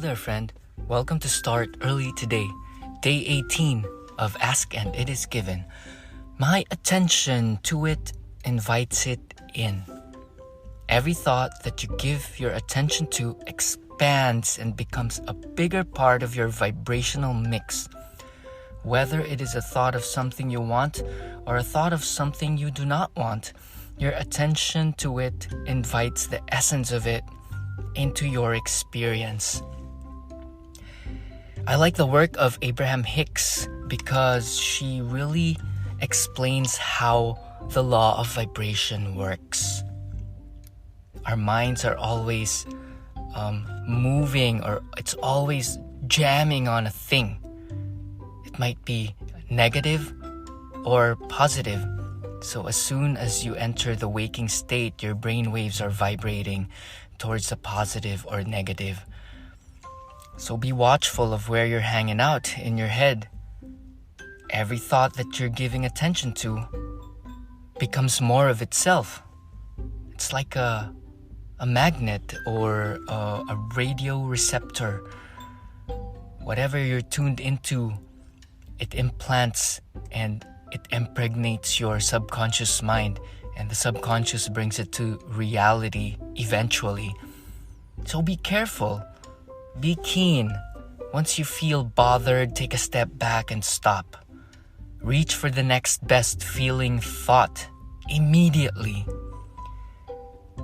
there, friend. Welcome to Start Early Today, day 18 of Ask and It Is Given. My attention to it invites it in. Every thought that you give your attention to expands and becomes a bigger part of your vibrational mix. Whether it is a thought of something you want or a thought of something you do not want, your attention to it invites the essence of it into your experience. I like the work of Abraham Hicks because she really explains how the law of vibration works. Our minds are always moving, or it's always jamming on a thing. It might be negative or positive. So as soon as you enter the waking state, your brain waves are vibrating towards the positive or negative. So be watchful of where you're hanging out in your head. Every thought that you're giving attention to becomes more of itself. It's like a magnet or a radio receptor. Whatever you're tuned into, it implants and it impregnates your subconscious mind, and the subconscious brings it to reality eventually. So be careful. Be keen. Once you feel bothered, take a step back and stop. Reach for the next best feeling thought immediately.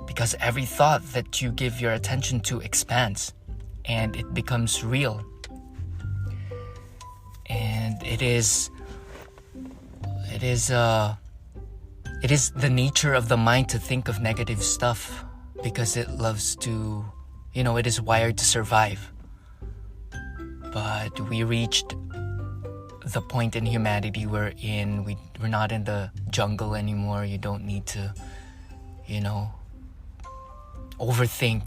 Because every thought that you give your attention to expands and it becomes real. And it is the nature of the mind to think of negative stuff because it loves to, it is wired to survive. But we reached the point in humanity wherein we're not in the jungle anymore. You don't need to, overthink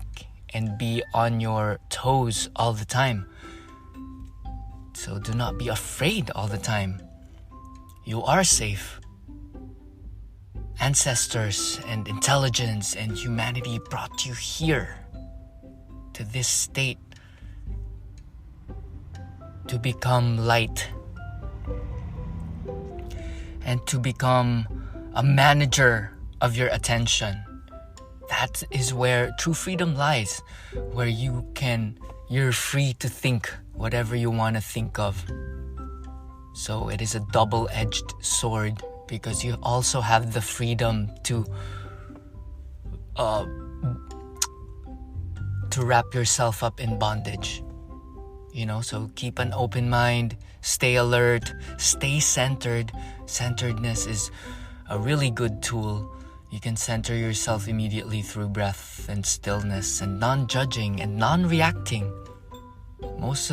and be on your toes all the time. So do not be afraid all the time. You are safe. Ancestors and intelligence and humanity brought you here to this state to become light and to become a manager of your attention. That is where true freedom lies, where you're free to think whatever you want to think of. So it is a double-edged sword because you also have the freedom to wrap yourself up in bondage. So keep an open mind, stay alert, stay centered. Centeredness is a really good tool. You can center yourself immediately through breath and stillness and non-judging and non-reacting. Most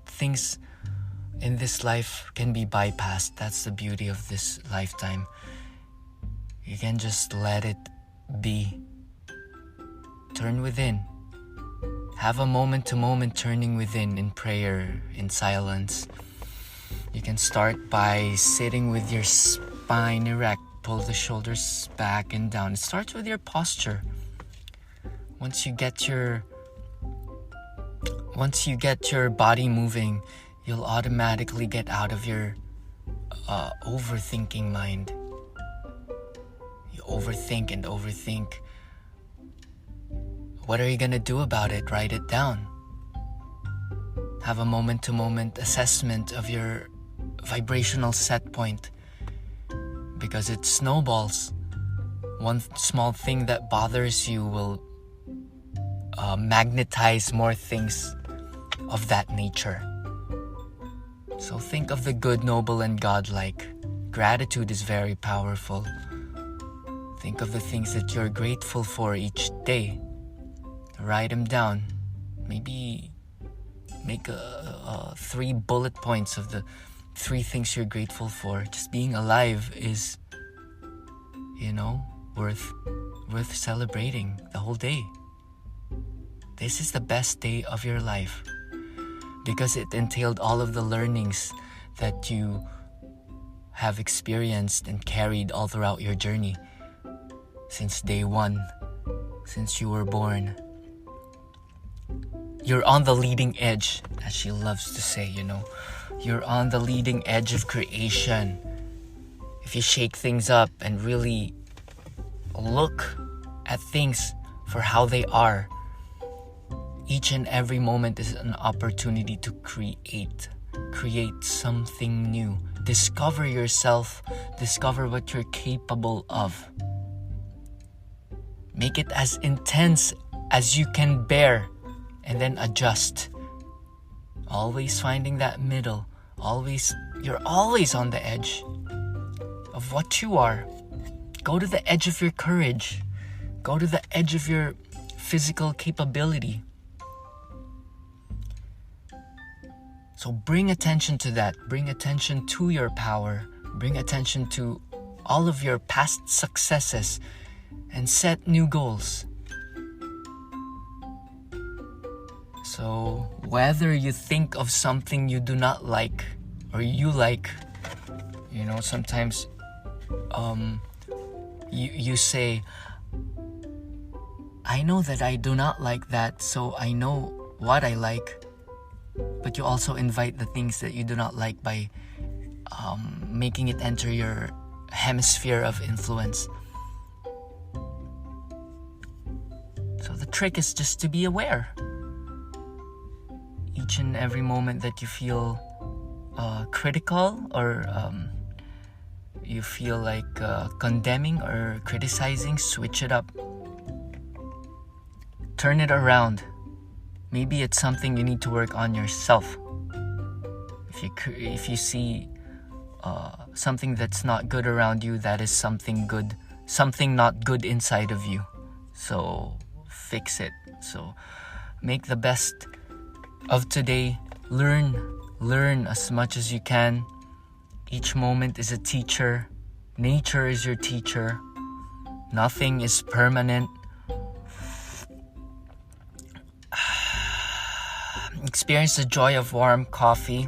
things in this life can be bypassed. That's the beauty of this lifetime. You can just let it be. Turn within. Have a moment-to-moment turning within in prayer, in silence. You can start by sitting with your spine erect. Pull the shoulders back and down. It starts with your posture. Once you get your body moving, you'll automatically get out of your overthinking mind. You overthink and overthink. What are you gonna do about it? Write it down. Have a moment-to-moment assessment of your vibrational set point. Because it snowballs. One small thing that bothers you will magnetize more things of that nature. So think of the good, noble, and godlike. Gratitude is very powerful. Think of the things that you're grateful for each day. Write them down. Maybe make 3 bullet points of the 3 things you're grateful for. Just being alive is, worth celebrating the whole day. This is the best day of your life because it entailed all of the learnings that you have experienced and carried all throughout your journey since day one, since you were born. You're on the leading edge, as she loves to say, You're on the leading edge of creation. If you shake things up and really look at things for how they are, each and every moment is an opportunity to create something new. Discover yourself, discover what you're capable of. Make it as intense as you can bear, and then adjust. Always finding that middle. You're always on the edge of what you are. Go to the edge of your courage. Go to the edge of your physical capability. So bring attention to that. Bring attention to your power. Bring attention to all of your past successes and set new goals. So whether you think of something you do not like or you like, sometimes you say, I know that I do not like that, so I know what I like. But you also invite the things that you do not like by making it enter your hemisphere of influence. So the trick is just to be aware. Each and every moment that you feel critical or you feel like condemning or criticizing, switch it up. Turn it around. Maybe it's something you need to work on yourself. If you see something that's not good around you, that is something not good inside of you. So fix it. So make the best of today. Learn as much as you can. Each moment is a teacher. Nature is your teacher. Nothing is permanent. Experience the joy of warm coffee.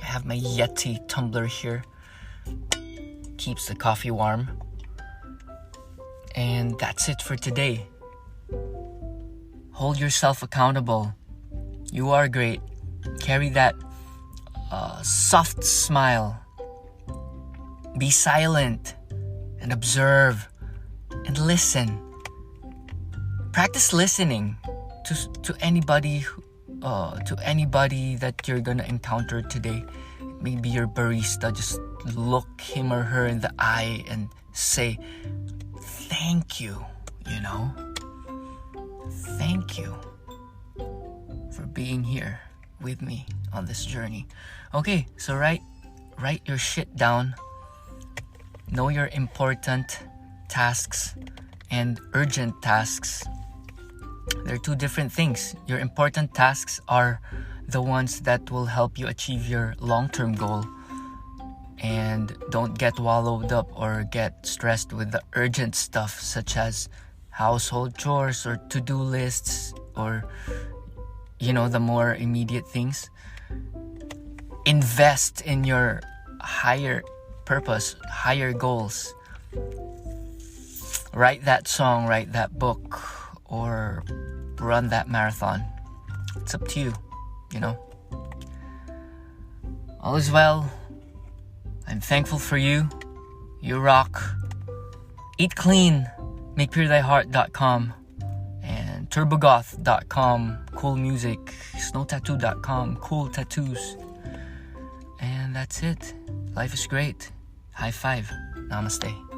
I have my Yeti tumbler here. Keeps the coffee warm. And that's it for today. Hold yourself accountable. You are great. Carry that soft smile. Be silent and observe and listen. Practice listening to anybody that you're gonna encounter today. Maybe your barista. Just look him or her in the eye and say, thank you, Thank you for being here with me on this journey. Okay, so write your shit down. Know your important tasks and urgent tasks. They're two different things. Your important tasks are the ones that will help you achieve your long-term goal. And don't get wallowed up or get stressed with the urgent stuff, such as household chores or to-do lists or, the more immediate things. Invest in your higher purpose, higher goals. Write that song, write that book, or run that marathon. It's up to you, All is well. I'm thankful for you. You rock. Eat clean. MakePureThyHeart.com and TurboGoth.com. Cool music. SnowTattoo.com. Cool tattoos. And that's it. Life is great. High five. Namaste.